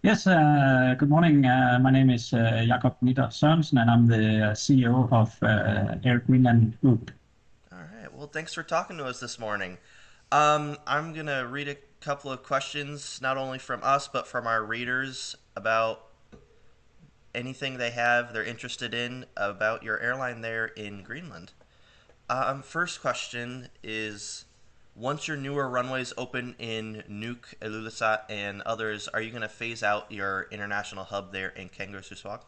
Yes, good morning. My name is Nitter Sørensen, and I'm the CEO of Air Greenland Group. All right. Well, thanks for talking to us this morning. I'm going to read a couple of questions, not only from us, but from our readers about anything they're interested in about your airline there in Greenland. First question is, once your newer runways open in Nuuk, Ilulissat, and others, are you going to phase out your international hub there in Kangerlussuaq?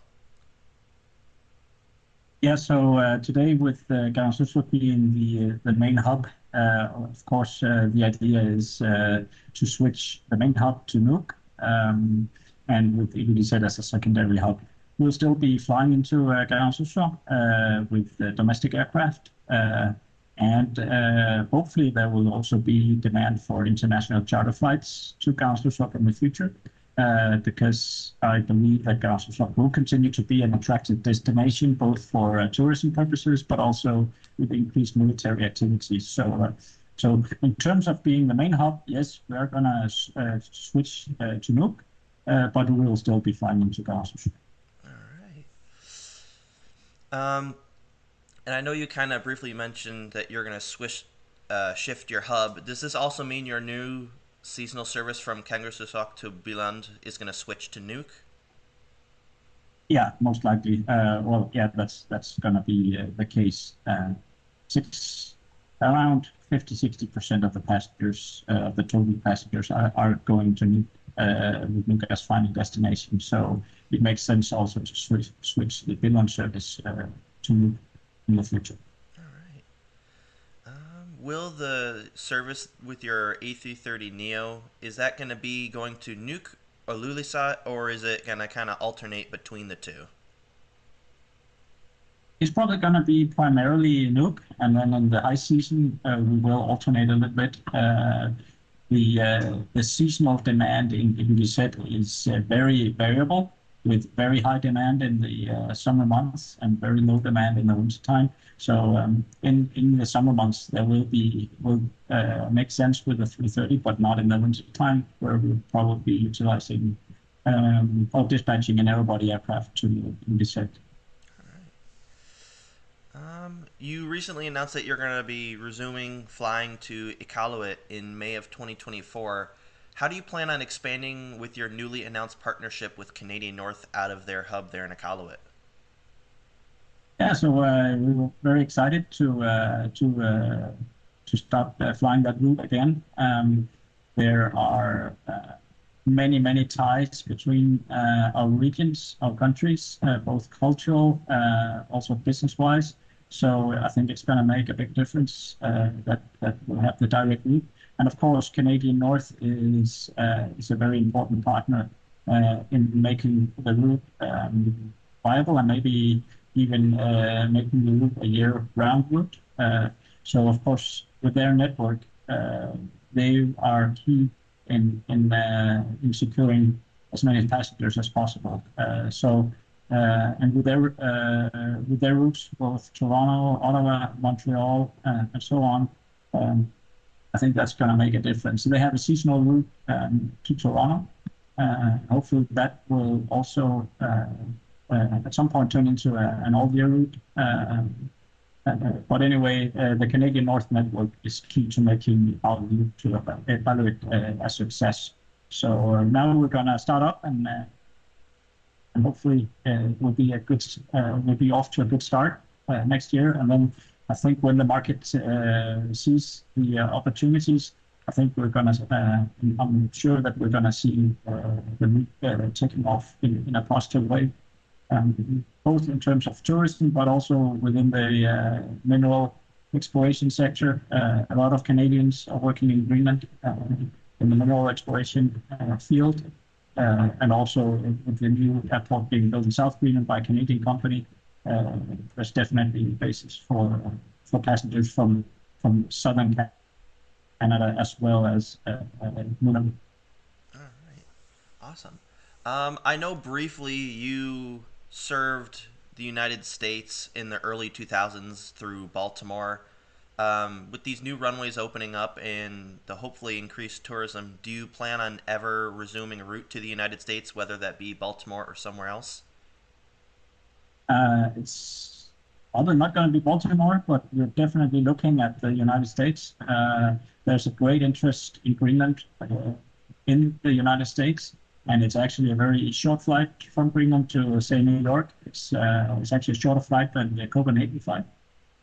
Yeah, so today with Kangerlussuaq being the main hub, of course, the idea is to switch the main hub to Nuuk, and with Ilulissat as a secondary hub. We'll still be flying into Kangerlussuaq with domestic aircraft, and hopefully there will also be demand for international charter flights to Kangerlussuaq in the future. Because I believe that Kangerlussuaq will continue to be an attractive destination, both for tourism purposes, but also with increased military activities. So in terms of being the main hub, yes, we are going to switch to Nuuk, but we will still be flying into Kangerlussuaq. All right. Um, and I know you kind of briefly mentioned that you're going to shift your hub. Does this also mean your new seasonal service from Kangerlussuaq to Billund is going to switch to Nuuk? Yeah, most likely. Well, yeah, that's going to be the case. Six Around 50-60% of the passengers, the total passengers, are going to with Nuuk as final destination. So it makes sense also to switch the Billund service to Nuuk in the future. All right. Will the service with your A330neo, is that going to be going to Nuuk or Ilulissat, or is it going to kind of alternate between the two? It's probably going to be primarily Nuuk, and then in the high season, we will alternate a little bit. The seasonal demand in Ilulissat is very variable, with very high demand in the summer months and very low demand in the winter time. So in the summer months, there will make sense with the 330, but not in the winter time, where we'll probably be utilizing or dispatching an aerobody aircraft to Ilulissat. You recently announced that you're going to be resuming flying to Iqaluit in May of 2024. How do you plan on expanding with your newly announced partnership with Canadian North out of their hub there in Iqaluit? Yeah, so we were very excited to start flying that route again. There are many ties between our regions, our countries, both cultural, also business-wise. So I think it's going to make a big difference that we'll have the direct route. And of course, Canadian North is a very important partner in making the route viable, and maybe even making the route a year-round route. So of course, with their network, they are key in securing as many passengers as possible. And with their routes, both Toronto, Ottawa, Montreal, and so on, I think that's going to make a difference. So they have a seasonal route to Toronto. Hopefully, that will also at some point turn into an all-year route. But anyway, the Canadian North network is key to making our route to Iqaluit a success. So now we're going to start up, and hopefully we'll be off to a good start next year. And then I think when the market sees the opportunities, I think I'm sure that we're going to see the route taking off in a positive way. Both in terms of tourism, but also within the mineral exploration sector. A lot of Canadians are working in Greenland in the mineral exploration field, and also with the new airport being built in South Greenland by a Canadian company. There's definitely a basis for passengers from southern Canada as well as Nunavut. All right. Awesome. I know briefly you served the United States in the early 2000s through Baltimore. With these new runways opening up and the hopefully increased tourism, do you plan on ever resuming a route to the United States, whether that be Baltimore or somewhere else? It's probably not going to be Baltimore, but we're definitely looking at the United States. There's a great interest in Greenland in the United States, and it's actually a very short flight from Greenland to, say, New York. It's actually a shorter flight than the Copenhagen flight.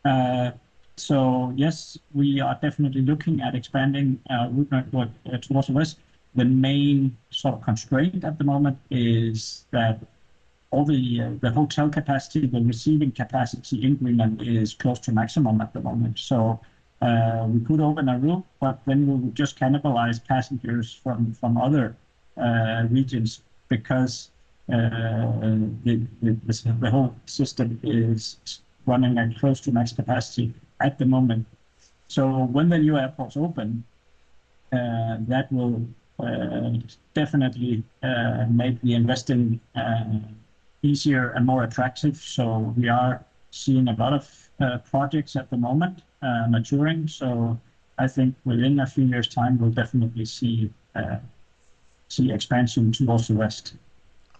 Uh, so yes, we are definitely looking at expanding route network towards the west. The main sort of constraint at the moment is that all the hotel capacity, the receiving capacity in Greenland is close to maximum at the moment. So we could open a route, but then we would just cannibalize passengers from other regions because the whole system is running at close to max capacity at the moment. So when the new airports open, that will definitely make the investing easier and more attractive. So we are seeing a lot of projects at the moment maturing. So I think within a few years' time, we'll definitely see expansion towards the west.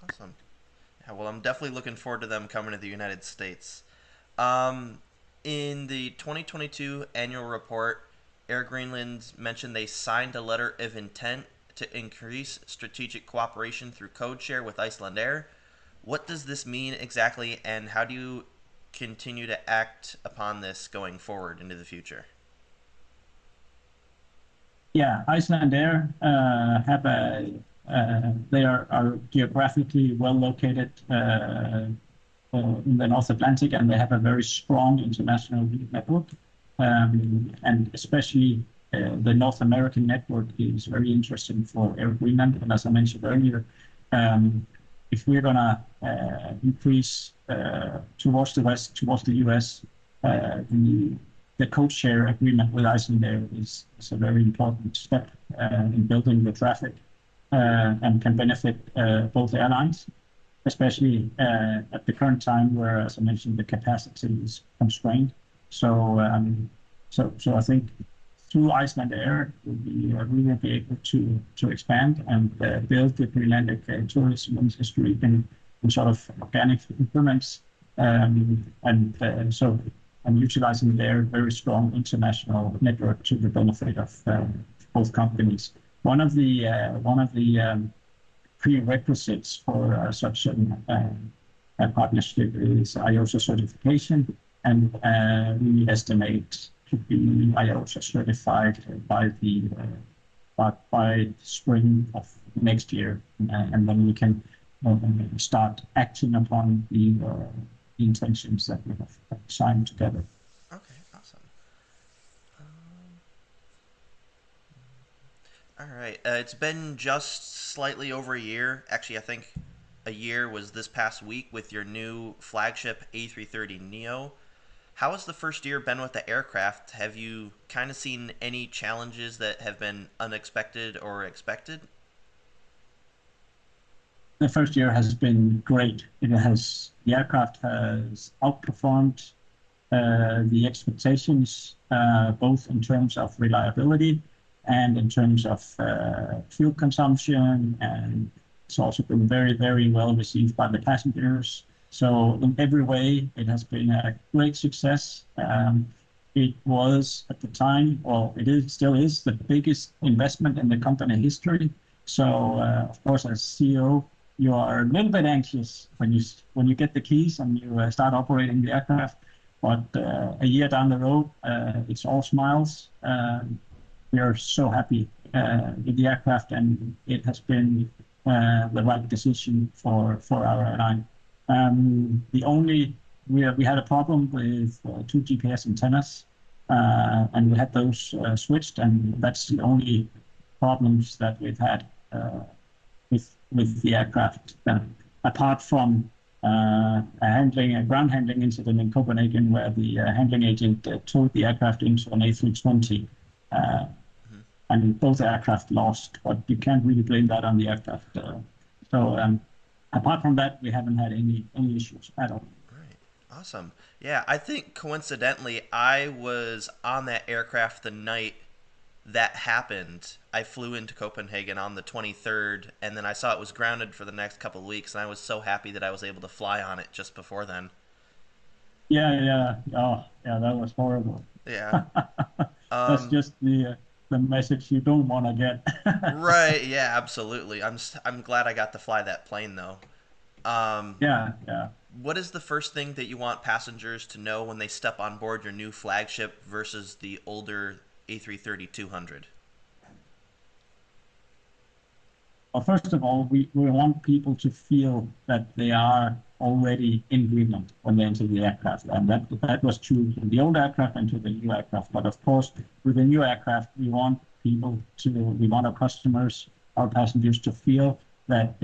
Awesome. Yeah, well, I'm definitely looking forward to them coming to the United States. Um, in the 2022 annual report, Air Greenland mentioned they signed a letter of intent to increase strategic cooperation through code share with Icelandair. What does this mean exactly, and how do you continue to act upon this going forward into the future? Yeah, Icelandair they are geographically well located in the North Atlantic, and they have a very strong international network. And especially the North American network is very interesting for Air Greenland. And as I mentioned earlier, if we're going to increase towards the west, towards the US, the code share agreement with Icelandair is a very important step in building the traffic and can benefit both airlines, especially at the current time where, as I mentioned, the capacity is constrained. So, so I think through Icelandair, we will be able to expand and build the Greenlandic tourism industry in sort of organic increments, and utilizing their very strong international network to the benefit of both companies. One of the prerequisites for such a partnership is IOSA certification, and we estimate to be IOSA certified by spring of next year, and then we can start acting upon the intentions that we have signed together. Okay, awesome. All right. It's been just slightly over a year. Actually, I think a year was this past week with your new flagship A330neo. How has the first year been with the aircraft? Have you kind of seen any challenges that have been unexpected or expected? The first year has been great. The aircraft has outperformed the expectations, both in terms of reliability and in terms of fuel consumption, and it's also been very, very well received by the passengers. So in every way, it has been a great success. It was at the time, well, still is the biggest investment in the company history. So of course, as CEO, you are a little bit anxious when you get the keys and you start operating the aircraft. But a year down the road, it's all smiles. We are so happy with the aircraft, and it has been the right decision for our airline. We had a problem with two GPS antennas, and we had those switched, and that's the only problems that we've had with the aircraft. Apart from a ground handling incident in Copenhagen, where the handling agent towed the aircraft into an A320, and both aircraft lost, but you can't really blame that on the aircraft. So apart from that, we haven't had any issues at all. Right. Awesome. Yeah, I think coincidentally, I was on that aircraft the night that happened. I flew into Copenhagen on the 23rd, and then I saw it was grounded for the next couple of weeks, and I was so happy that I was able to fly on it just before then. Yeah, yeah. Oh, yeah, that was horrible. Yeah. That's Um, just the message you don't want to get. right. Yeah, absolutely. I'm glad I got to fly that plane though. Um, Yeah, yeah. what is the first thing that you want passengers to know when they step on board your new flagship versus the older A330-200? Well, first of all, we want people to feel that they are already in Greenland when they enter the aircraft. And that was true in the old aircraft and to the new aircraft. But of course, with the new aircraft, we want our customers, our passengers to feel that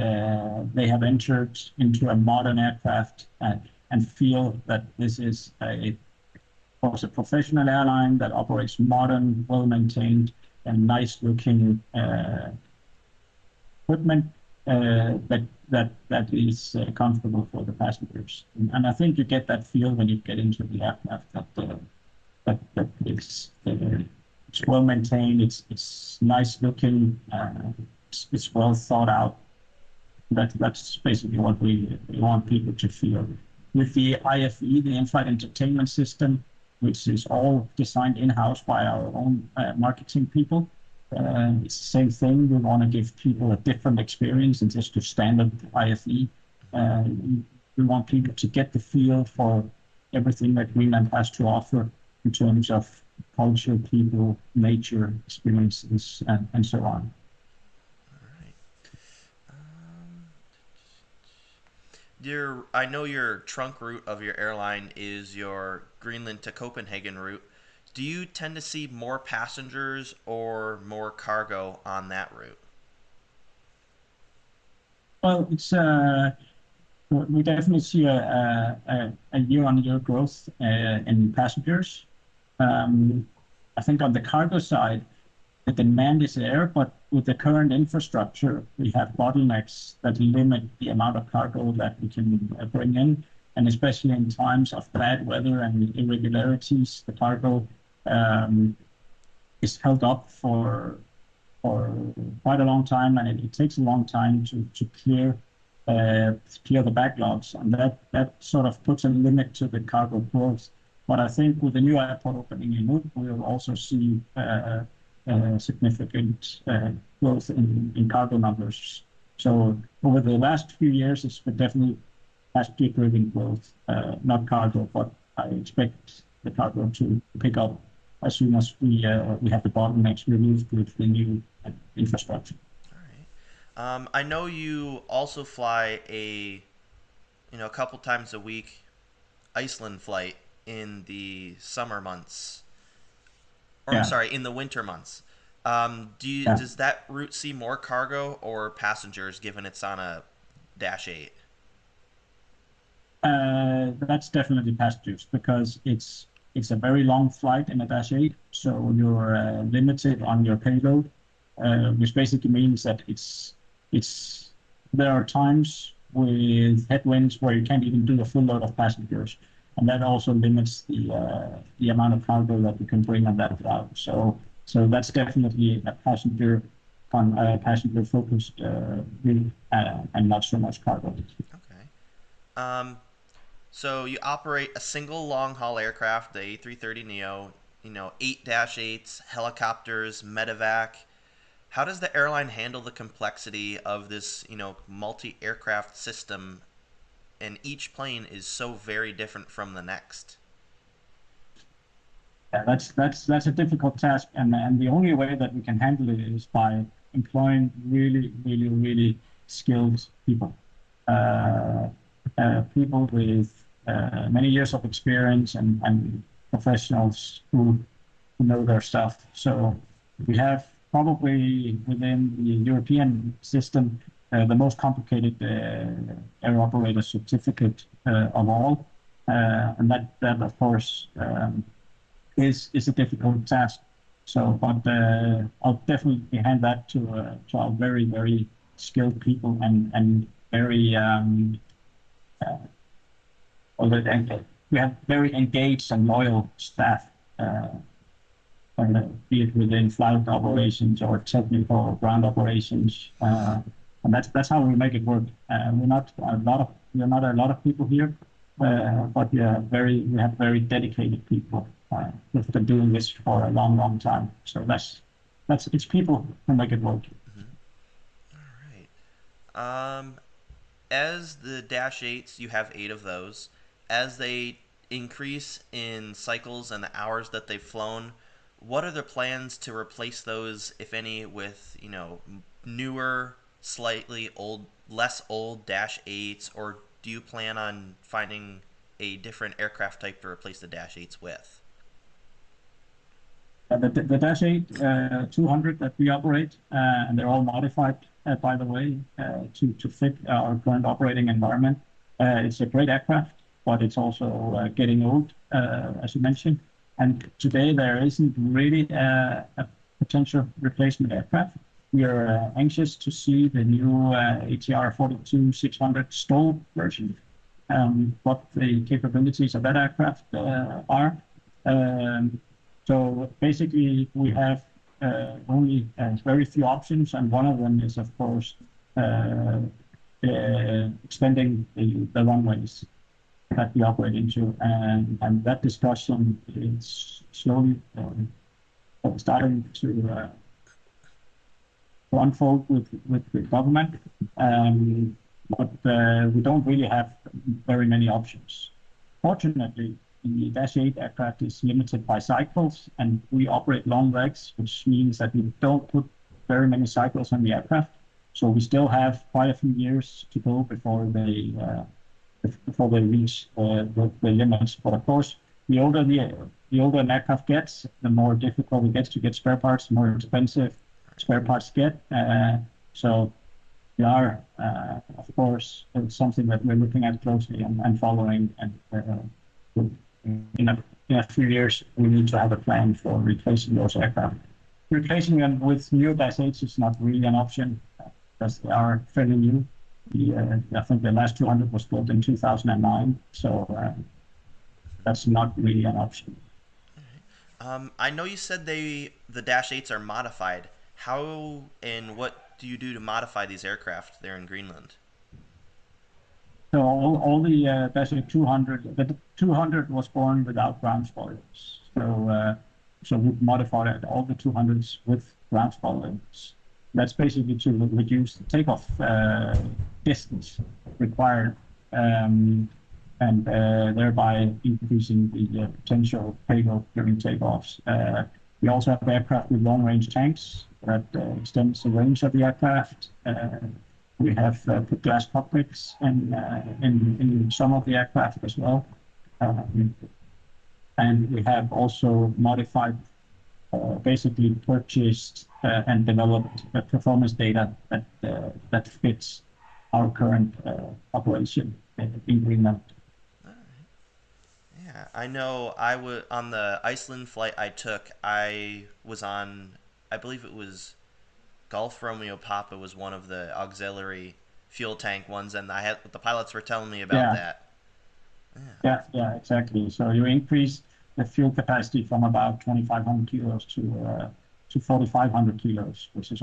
they have entered into a modern aircraft and feel that this is of course, a professional airline that operates modern, well-maintained, and nice-looking equipment that is comfortable for the passengers. And I think you get that feel when you get into the aircraft that it's well maintained, it's nice looking, it's well thought out. That's basically what we want people to feel. With the IFE, the in-flight entertainment system, which is all designed in-house by our own marketing people. It's the same thing. We want to give people a different experience than just a standard IFE. We want people to get the feel for everything that Greenland has to offer in terms of culture, people, nature, experiences, and so on. All right. I know your trunk route of your airline is your Greenland to Copenhagen route. Do you tend to see more passengers or more cargo on that route? Well, we definitely see a year-on-year growth in passengers. I think on the cargo side, the demand is there, but with the current infrastructure, we have bottlenecks that limit the amount of cargo that we can bring in. And especially in times of bad weather and irregularities, the cargo um, is held up for quite a long time, and it takes a long time to clear the backlogs, and that sort of puts a limit to the cargo growth. But I think with the new airport opening in Nuuk, we will also see significant growth in cargo numbers. So over the last few years, it's been definitely passenger-driven growth, not cargo, but I expect the cargo to pick up as soon as we have the bottlenecks removed with the new infrastructure. All right. I know you also fly a couple times a week Iceland flight in the summer months, or I'm Yeah, sorry, in the winter months. yeah. Does that route see more cargo or passengers given it's on a Dash 8? That's definitely passengers because it's a very long flight in a Dash 8, so you're limited on your payload, which basically means that it's there are times with headwinds where you can't even do a full load of passengers, and that also limits the amount of cargo that you can bring on that route. So that's definitely a passenger focused route and not so much cargo. Okay. Um, so you operate a single long haul aircraft, the A330neo, 8-8s, helicopters, medevac. How does the airline handle the complexity of this, multi-aircraft system, and each plane is so very different from the next? Yeah, that's a difficult task, and the only way that we can handle it is by employing really skilled people, uh, people with many years of experience and professionals who know their stuff. So we have probably within the European system the most complicated air operator certificate of all, and that of course. Is a difficult task. So, but I'll definitely hand that to our very skilled people and very uh, we have very engaged and loyal staff, be it within flight operations or technical ground operations, and that's how we make it work. We're not a lot of people here, but we have very dedicated people who've been doing this for a long time. So it's people who make it work. All right. As the Dash 8s, you have 8 of those. As they increase in cycles and the hours that they've flown, what are the plans to replace those, if any, with newer, slightly less old Dash 8s, or do you plan on finding a different aircraft type to replace the Dash 8s with? The Dash 8 200 that we operate, and they're all modified, by the way, to fit our current operating environment. It's a great aircraft, but it's also getting old, as you mentioned. And today there isn't really a potential replacement aircraft. We are anxious to see the new ATR 42-600 STOL version, what the capabilities of that aircraft are. So basically, we have only very few options, and one of them is, of course, extending the runways that we operate into, and that discussion is slowly starting to unfold with the government, but we don't really have very many options. Fortunately, the Dash 8 aircraft is limited by cycles, and we operate long legs, which means that we don't put very many cycles on the aircraft. So we still have quite a few years to go before they reach the limits. But of course, the older an aircraft gets, the more difficult it gets to get spare parts, the more expensive spare parts get. So we are, of course, it's something that we're looking at closely and following. And in a few years, we need to have a plan for replacing those aircraft. Replacing them with new Dash 8s is not really an option, because they are fairly new. I think the last 200 was built in 2009, so that's not really an option. I know you said the Dash 8s are modified. How and what do you do to modify these aircraft there in Greenland? So all the Dash 8 200, the 200 was born without ground spoilers. So we modified all the 200s with ground spoilers. That's basically to reduce the takeoff distance required, and thereby increasing the potential payload during takeoffs. We also have aircraft with long-range tanks that extends the range of the aircraft. We have put glass cockpits in some of the aircraft as well. And we have also modified, basically purchased and developed performance data that fits our current operation in Greenland. Yeah, I know. On the Iceland flight I took. I was on, I believe it was Gulf Romeo Papa was one of the auxiliary fuel tank ones, and the pilots were telling me about that. Yeah, exactly. So you increase the fuel capacity from about 2,500 kilos to 4,500 kilos, which is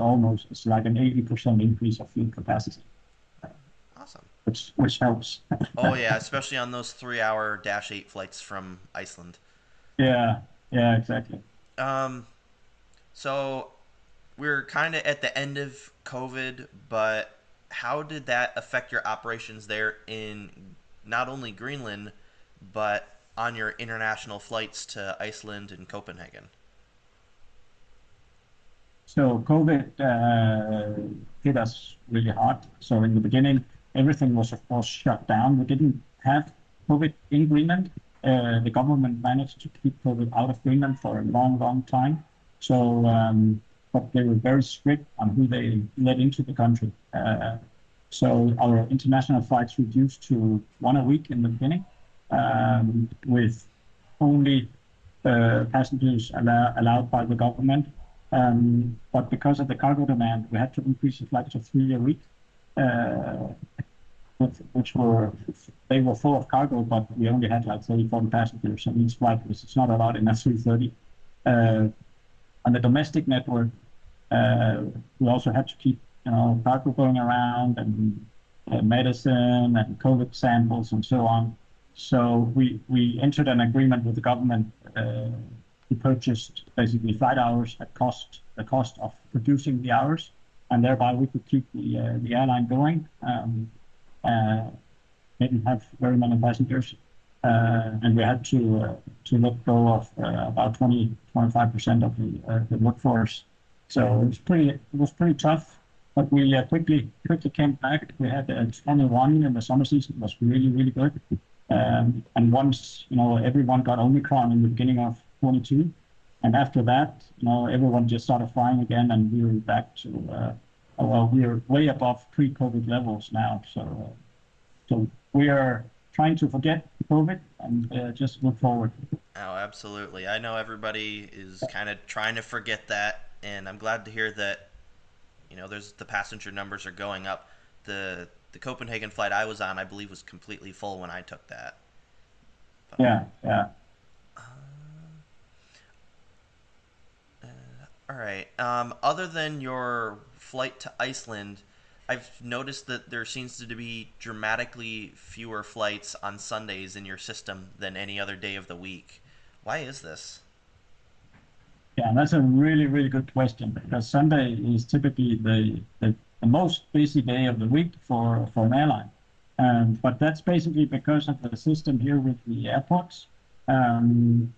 it's like an 80% increase of fuel capacity. Awesome. Which helps. Oh yeah, especially on those 3-hour Dash 8 flights from Iceland. Yeah, exactly. So we're kind of at the end of COVID, but how did that affect your operations there in not only Greenland, but on your international flights to Iceland and Copenhagen? So COVID hit us really hard. So in the beginning, everything was, of course, shut down. We didn't have COVID in Greenland. The government managed to keep COVID out of Greenland for a long time. So, but they were very strict on who they let into the country. So our international flights reduced to 1 a week in the beginning, with only passengers allowed by the government. But because of the cargo demand, we had to increase the flight to 3 a week, which were they were full of cargo, but we only had like 30, 40 passengers on each flight, which is not a lot in a 330. On the domestic network, we also had to keep cargo going around and medicine and COVID samples and so on. So we entered an agreement with the government to purchase basically flight hours at the cost of producing the hours, and thereby we could keep the airline going. Didn't have very many passengers, and we had to let go of about 25% of the workforce. So it was pretty tough, but we quickly came back. We had 21 in the summer season. It was really good. And once everyone got Omicron in the beginning of 22, and after that everyone just started flying again, and we were back to we are way above pre-COVID levels now. So we are trying to forget COVID and just look forward. Oh, absolutely. I know everybody is kind of trying to forget that, and I'm glad to hear that there's the passenger numbers are going up. The Copenhagen flight I was on, I believe, was completely full when I took that. But, yeah. All right. Other than your flight to Iceland, I've noticed that there seems to be dramatically fewer flights on Sundays in your system than any other day of the week. Why is this? Yeah, that's a really good question, because Sunday is typically the most busy day of the week for an airline. But that's basically because of the system here with the airports, and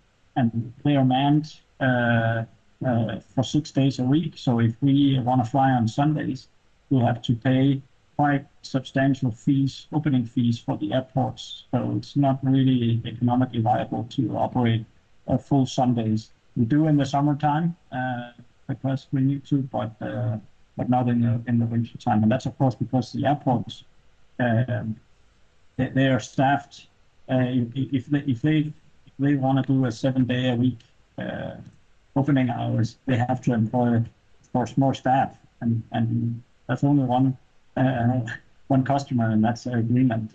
they are manned for 6 days a week. So if we want to fly on Sundays, we have to pay quite substantial fees, opening fees for the airports. So it's not really economically viable to operate full Sundays. We do in the summertime because we need to, but not in the winter time. And that's of course because the airports they are staffed. If they want to do a 7-day a week opening hours, they have to employ, of course, more staff, and that's only one customer, and that's Air Greenland.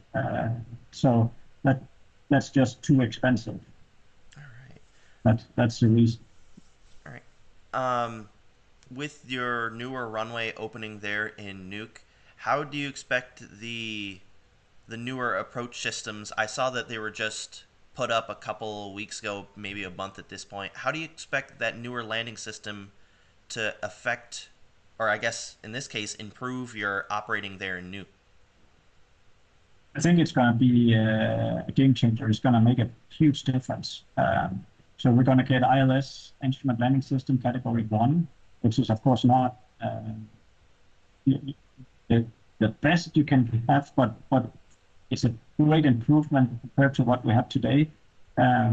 So that's just too expensive. All right. That's the reason. All right. With your newer runway opening there in Nuuk, how do you expect the newer approach systems? I saw that they were just put up a couple weeks ago, maybe a month at this point. How do you expect that newer landing system to affect, or I guess in this case, improve your operating there in Nuuk? I think it's going to be a game changer. It's going to make a huge difference. So we're going to get ILS, Instrument Landing System Category 1, which is of course not the best you can have, but it's a great improvement compared to what we have today. I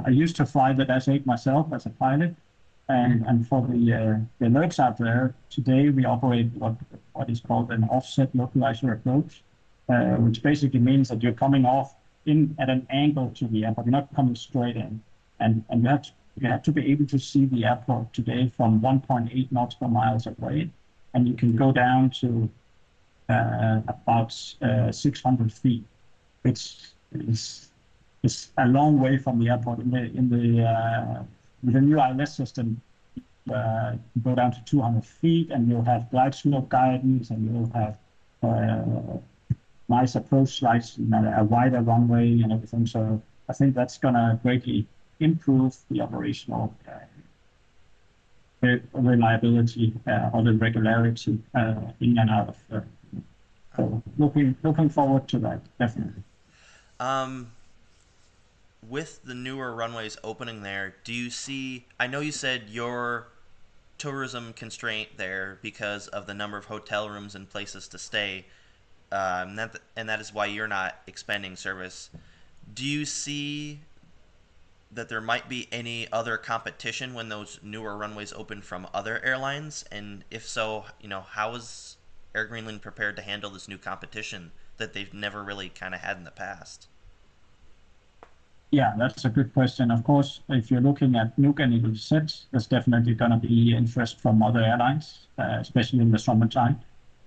used to fly the S8 myself as a pilot, and for the alerts out there, today we operate what is called an offset localizer approach, which basically means that you're coming off in at an angle to the airport. You're not coming straight in, and you have to be able to see the airport today from 1.8 nautical miles away, and you can go down to about 600 feet, which is a long way from the airport. With the new ILS system, you go down to 200 feet, and you'll have glide slope guidance, and you'll have nice approach slides, a wider runway, and everything. So I think that's going to greatly improve the operational reliability or the regularity in and out of. So looking forward to that, definitely. With the newer runways opening there, do you see, I know you said your tourism constraint there because of the number of hotel rooms and places to stay, and that is why you're not expanding service. Do you see that there might be any other competition when those newer runways open from other airlines? And if so, how is Air Greenland prepared to handle this new competition that they've never really kind of had in the past? Yeah, that's a good question. Of course, if you're looking at Nuuk and Ilulissat, there's definitely going to be interest from other airlines, especially in the summertime.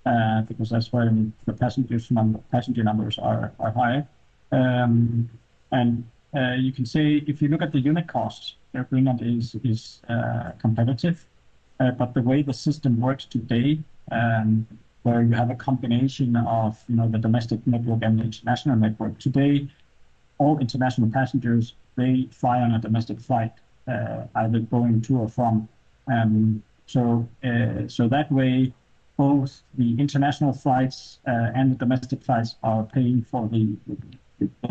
because that's when the passenger numbers are high. And you can say if you look at the unit cost, Air Greenland is competitive, but the way the system works today, where you have a combination of the domestic network and the international network. Today, all international passengers they fly on a domestic flight, either going to or from. So that way, both the international flights and the domestic flights are paying for the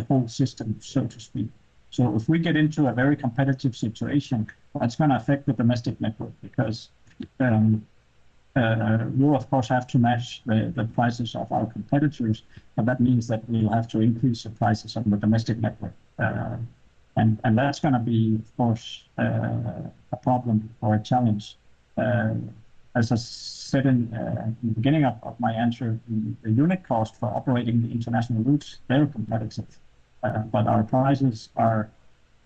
whole system, so to speak. So if we get into a very competitive situation, that's going to affect the domestic network because we'll of course have to match the prices of our competitors, but that means that we'll have to increase the prices on the domestic network. And that's going to be, of course, a problem or a challenge. As I said in the beginning of my answer, the unit cost for operating the international routes, they're competitive. But our prices are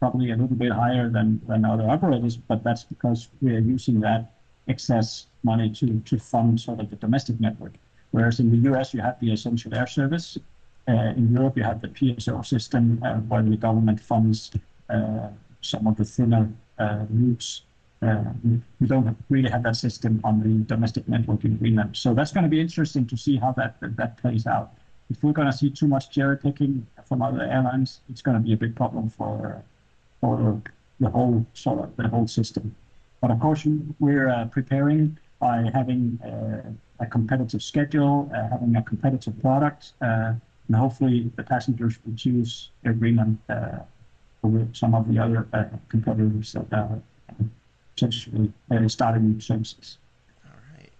probably a little bit higher than other operators, but that's because we are using that excess money to fund sort of the domestic network. Whereas in the US, you have the essential air service. In Europe, you have the PSO system, where the government funds some of the thinner routes. We don't really have that system on the domestic network in Greenland. So that's going to be interesting to see how that plays out. If we're going to see too much cherry picking from other airlines, it's going to be a big problem for the whole system. But of course, we're preparing by having a competitive schedule, having a competitive product, and hopefully the passengers will choose Air Greenland over some of the other competitors that are potentially starting new services. All right.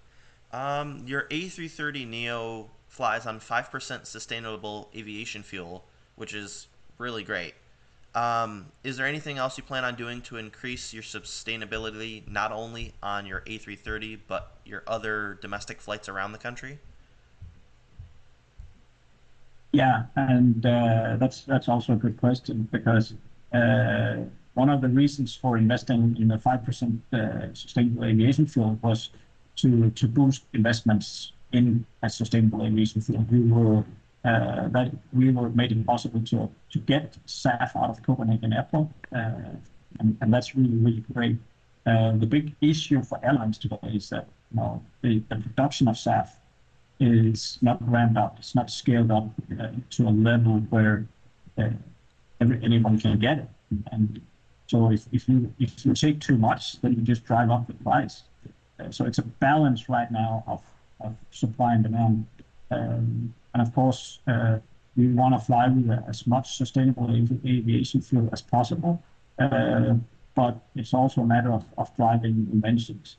Your A330neo flies on 5% sustainable aviation fuel, which is really great. Is there anything else you plan on doing to increase your sustainability, not only on your A330, but your other domestic flights around the country? Yeah, and that's also a good question because one of the reasons for investing in the 5% sustainable aviation fuel was to boost investments in a sustainable aviation fuel. We were made it possible to get SAF out of Copenhagen Airport, and that's really great. The big issue for airlines today is that the production of SAF is not ramped up. It's not scaled up to a level where anyone can get it. And so if you take too much, then you just drive up the price. So it's a balance right now of supply and demand. And of course, we want to fly with as much sustainable aviation fuel as possible. But it's also a matter of driving inventions.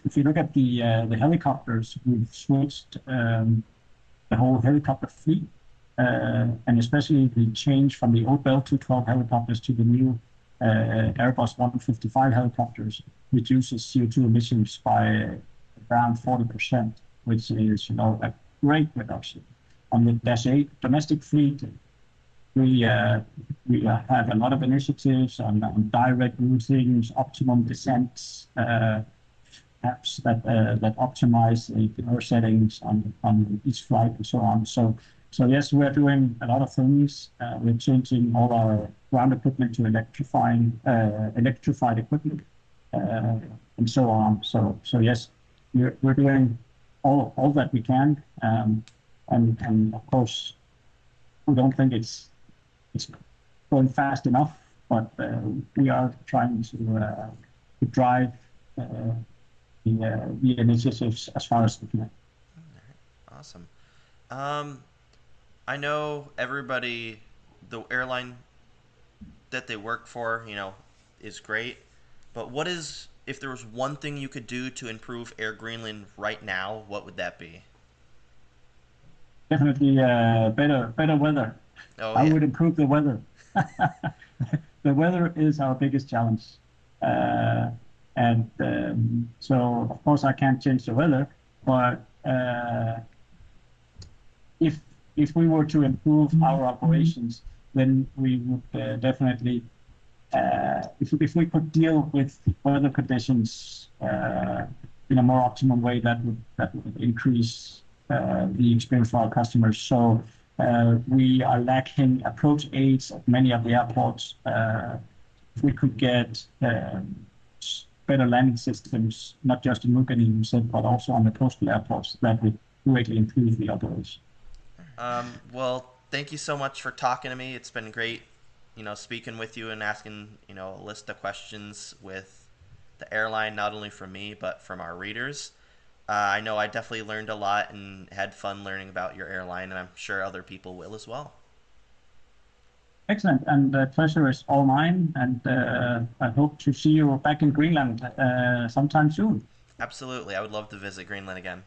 If you look at the helicopters, we've switched the whole helicopter fleet, and especially the change from the old Bell 212 helicopters to the new Airbus 155 helicopters reduces CO2 emissions by around 40%, which is a great reduction. On the Dash 8 domestic fleet, we have a lot of initiatives on direct routings, optimum descents, apps that optimize the power settings on each flight and so on. So yes, we're doing a lot of things. We're changing all our ground equipment to electrified equipment, and so on. So yes, we're doing all that we can, and of course, we don't think it's going fast enough, but we are trying to drive the initiatives as far as we can. Awesome. I know everybody, the airline that they work for, is great. But if there was one thing you could do to improve Air Greenland right now, what would that be? Definitely better weather. Oh, I yeah. would improve the weather. The weather is our biggest challenge. And so, of course, I can't change the weather, but if we were to improve our operations, then we would definitely, if we could deal with weather conditions in a more optimum way, that would increase the experience for our customers. So we are lacking approach aids at many of the airports. If we could get better landing systems, not just in Nuuk, you said, but also on the coastal airports, that would greatly improve the operation. Well, thank you so much for talking to me. It's been great, speaking with you and asking, a list of questions with the airline, not only from me, but from our readers. I know I definitely learned a lot and had fun learning about your airline, and I'm sure other people will as well. Excellent, and the pleasure is all mine, and I hope to see you back in Greenland sometime soon. Absolutely. I would love to visit Greenland again.